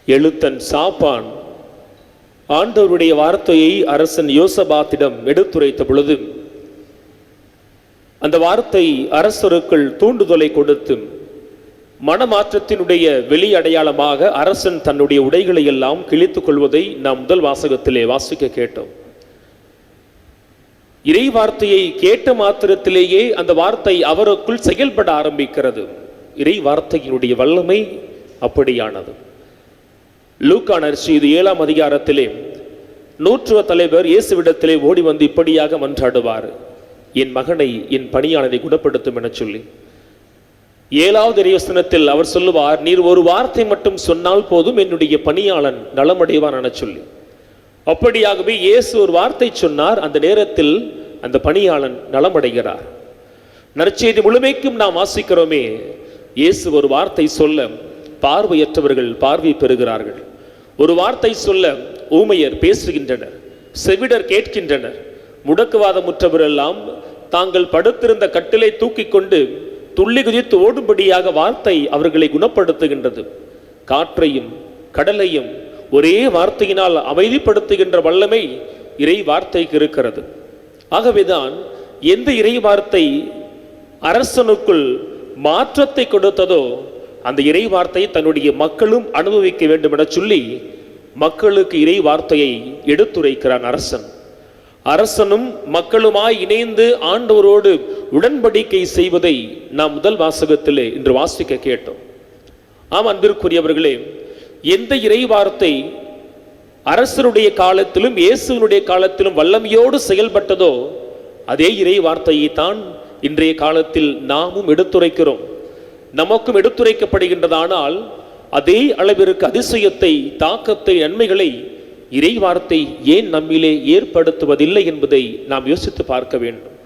எழுத்தன் சாப்பான் ஆண்டவருடைய வார்த்தையை அரசன் யோசபாத்திடம் எடுத்துரைத்த பொழுது அந்த வார்த்தை அரசருக்குள் தூண்டுதலை கொடுத்து மனமாற்றத்தினுடைய வெளி அடையாளமாக அரசன் தன்னுடைய உடைகளை எல்லாம் கிழித்துக் கொள்வதை நாம் முதல் வாசகத்திலே வாசிக்க கேட்டோம். இறை வார்த்தையை கேட்ட மாத்திரத்திலேயே அந்த வார்த்தை அவருக்குள் செயல்பட ஆரம்பிக்கிறது. இறை வார்த்தையினுடைய வல்லமை அப்படியானது. லூக்கா நற்செய்தி 7ஆம் அதிகாரத்திலே நூற்றுவ தலைவர் இயேசுவிடத்திலே ஓடி வந்து இப்படியாக மன்றாடுவார், என் மகனை, என் பணியாளரை குணப்படுத்தும் என சொல்லி. 7வது இறைவசனத்தில் அவர் சொல்லுவார், நீர் ஒரு வார்த்தை மட்டும் சொன்னால் போதும், என்னுடைய பணியாளன் நலமடைவான் என சொல்லி. அப்படியாகவே இயேசு ஒரு வார்த்தை சொன்னார், அந்த நேரத்தில் அந்த பணியாளன் நலமடைகிறார். நற்செய்தி முழுமைக்கும் நாம் வாசிக்கிறோமே, இயேசு ஒரு வார்த்தை சொல்ல பார்வையற்றவர்கள் பார்வை பெறுகிறார்கள். ஒரு வார்த்தை சொல்ல ஊமையர் பேசுகின்றனர், செவிடர் கேட்கின்றனர். முடக்குவாதமுற்றவரெல்லாம் தாங்கள் படுத்திருந்த கட்டிலை தூக்கி கொண்டு துள்ளி குதித்து ஓடும்படியாக வார்த்தை அவர்களை குணப்படுத்துகின்றது. காற்றையும் கடலையும் ஒரே வார்த்தையினால் அமைதிப்படுத்துகின்ற வல்லமை இறை வார்த்தைக்கு இருக்கிறது. ஆகவேதான் எந்த இறை வார்த்தை அரசனுக்குள் மாற்றத்தை கொடுத்ததோ அந்த இறை வார்த்தையை தன்னுடைய மக்களும் அனுபவிக்க வேண்டும் என சொல்லி மக்களுக்கு இறை வார்த்தையை எடுத்துரைக்கிறான் அரசன். அரசனும் மக்களுமாய் இணைந்து ஆண்டவரோடு உடன்படிக்கை செய்வதை நாம் முதல் வாசகத்திலே இன்று வாசிக்க கேட்டோம். ஆம் அன்பிற்குரியவர்களே, எந்த இறை வார்த்தை அரசனுடைய காலத்திலும் இயேசுவினுடைய காலத்திலும் வல்லமையோடு செயல்பட்டதோ அதே இறை வார்த்தையை தான் இன்றைய காலத்தில் நாமும் எடுத்துரைக்கிறோம், நமக்கும் எடுத்துரைக்கப்படுகின்றதானால் அதே அளவிற்கு அதிசயத்தை, தாக்கத்தை, நன்மைகளை இறை வார்த்தை ஏன் நம்மிலே ஏற்படுத்துவதில்லை என்பதை நாம் யோசித்து பார்க்க வேண்டும்.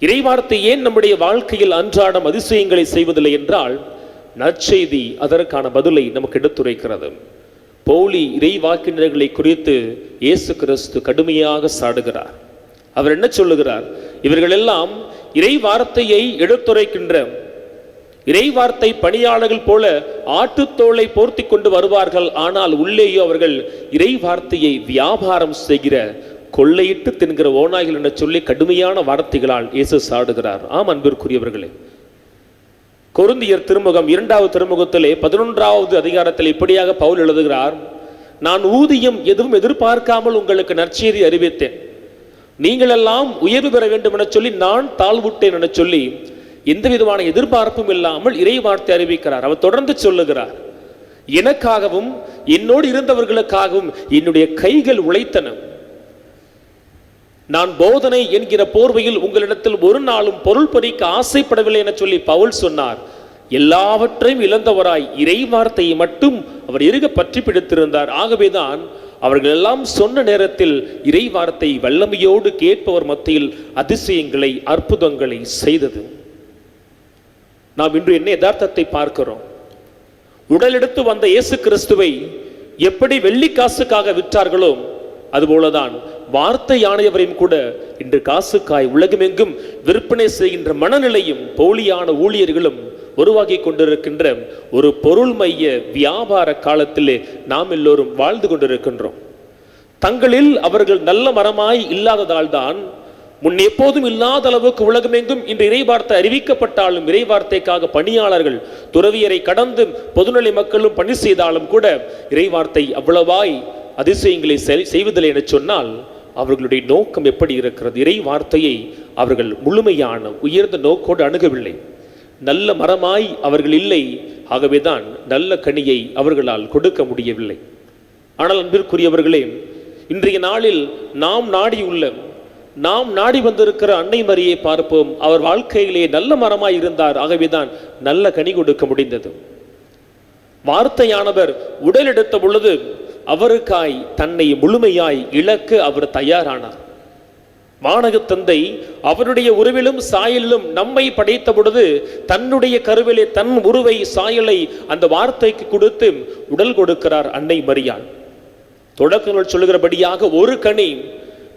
இறை வார்த்தை ஏன் நம்முடைய வாழ்க்கையில் அன்றாடம் அதிசயங்களை செய்வதில்லை என்றால் நற்செய்தி அதற்கான பதிலை நமக்கு எடுத்துரைக்கிறது. போலி இறை வாக்கினர்களை குறித்து இயேசு கிறிஸ்து கடுமையாக சாடுகிறார். அவர் என்ன சொல்லுகிறார்? இவர்கள் எல்லாம் இறை வார்த்தையை எடுத்துரைக்கின்ற இறை வார்த்தை பணியாளர்கள் போல ஆட்டுத்தோலை போர்த்தி கொண்டு வருவார்கள், ஆனால் உள்ளேயோ அவர்கள் இறை வார்த்தையை வியாபாரம் செய்கிற, கொள்ளையிட்டு தின்கிற ஓநாய்கள் என சொல்லி கடுமையான வார்த்தைகளால் இயேசு சாடுகிறார். ஆம் அன்பிற்குரியவர்களே, கொரிந்தியர் திருமுகம் 2வது திருமுகத்திலே 11வது அதிகாரத்தில் இப்படியாக பவுல் எழுதுகிறார், நான் ஊதியம் எதுவும் எதிர்பார்க்காமல் உங்களுக்கு நற்செய்தி அறிவித்தேன், நீங்கள் எல்லாம் உயர்வு பெற வேண்டும் என சொல்லி நான் தாழ்வுட்டேன் என சொல்லி எந்த விதமான எதிர்பார்ப்பும் இல்லாமல் இறை வார்த்தை அறிவிக்கிறார். அவர் தொடர்ந்து சொல்லுகிறார், எனக்காகவும் என்னோடு இருந்தவர்களுக்காகவும் என்னுடைய கைகள் உழைத்தன, நான் போதனை என்கிற போர்வையில் உங்களிடத்தில் ஒரு நாளும் பொருள் பறிக்க ஆசைப்படவில்லை என சொல்லி பவுல் சொன்னார். எல்லாவற்றையும் இழந்தவராய் இறை வார்த்தையை மட்டும் அவர் இறுக பற்றி பிடித்திருந்தார். ஆகவேதான் அவர்கள் எல்லாம் சொன்ன நேரத்தில் இறை வார்த்தை வல்லமையோடு கேட்பவர் மத்தியில் அதிசயங்களை, அற்புதங்களை செய்தது. நாம் இன்று என்ன யதார்த்தத்தை பார்க்கிறோம்? உடல் எடுத்து வந்த இயேசு கிறிஸ்துவை எப்படி வெள்ளி காசுக்காக விற்றார்களோ அதுபோலதான் வார்த்தையானவரையும் கூட இன்று காசுக்காய் உலகமெங்கும் விற்பனை செய்கின்ற மனநிலையும் போலியான ஊழியர்களும் உருவாகி கொண்டிருக்கின்ற ஒரு பொருள் மைய வியாபார காலத்திலே நாம் எல்லோரும் வாழ்ந்து கொண்டிருக்கின்றோம். தங்களில் அவர்கள் நல்ல மரமாய் இல்லாததால் தான் முன் எப்போதும் இல்லாத அளவுக்கு உலகமெங்கும் இன்று இறை வார்த்தை அறிவிக்கப்பட்டாலும் இறை வார்த்தைக்காக பணியாளர்கள் துறவியரை கடந்து பொதுநிலை மக்களும் பணி செய்தாலும் கூட இறை வார்த்தை அவ்வளவாய் அதிசயங்களை செய்வதில்லை என சொன்னால் அவர்களுடைய நோக்கம் எப்படி இருக்கிறது? இறை வார்த்தையை அவர்கள் முழுமையான உயர்ந்த நோக்கோடு அணுகவில்லை. நல்ல மரமாய் அவர்கள் இல்லை. ஆகவேதான் நல்ல கனியை அவர்களால் கொடுக்க முடியவில்லை. ஆனால் அன்பிற்குரியவர்களே, இன்றைய நாளில் நாம் நாடி வந்திருக்கிற அன்னை மரியை பார்ப்போம். அவர் வாழ்க்கையிலே நல்ல மரமாய் இருந்தார். ஆகவேதான் நல்ல கனி கொடுக்க முடிந்தது. வார்த்தையானவர் உடல் எடுத்த பொழுது அவருக்காய் தன்னை முழுமையாய் இழக்க அவர் தயாரானார். வானக தந்தை அவருடைய உருவிலும் சாயலிலும் நம்மை படைத்த பொழுது தன்னுடைய கருவிலே தன் உருவை, சாயலை அந்த வார்த்தைக்கு கொடுத்து உடல் கொடுக்கிறார் அன்னை மரியாள். தொடக்கங்கள் சொல்லுகிறபடியாக ஒரு கனி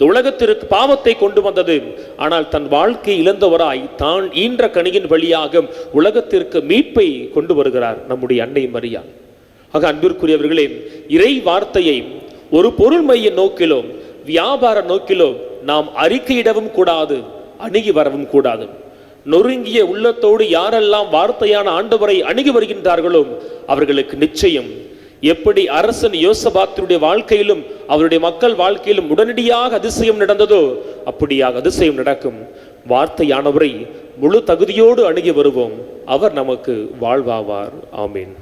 உலகத்திற்கு பாவத்தை கொண்டு வந்தது. ஆனால் தன் வாழ்க்கை இழந்தவராய் தான் ஈன்ற கனியின் வழியாக உலகத்திற்கு மீட்பை கொண்டு வருகிறார் நம்முடைய அன்னை மரியாள். ஆக அன்பிற்குரியவர்களே, இறை வார்த்தையை ஒரு பொருள் மைய நோக்கிலோ வியாபார நோக்கிலோ நாம் அறிக்கையிடவும் கூடாது, அணுகி வரவும் கூடாது. நொறுங்கிய உள்ளத்தோடு யாரெல்லாம் வார்த்தையான ஆண்டவரை அணுகி வருகின்றார்களோ அவர்களுக்கு நிச்சயம் எப்படி அரசன் யோசபாத்தினுடைய வாழ்க்கையிலும் அவருடைய மக்கள் வாழ்க்கையிலும் உடனடியாக அதிசயம் நடந்ததோ அப்படியாக அதிசயம் நடக்கும். வார்த்தையானவரை முழு தகுதியோடு அணுகி வருவோம். அவர் நமக்கு வாழ்வாவார். ஆமீன்.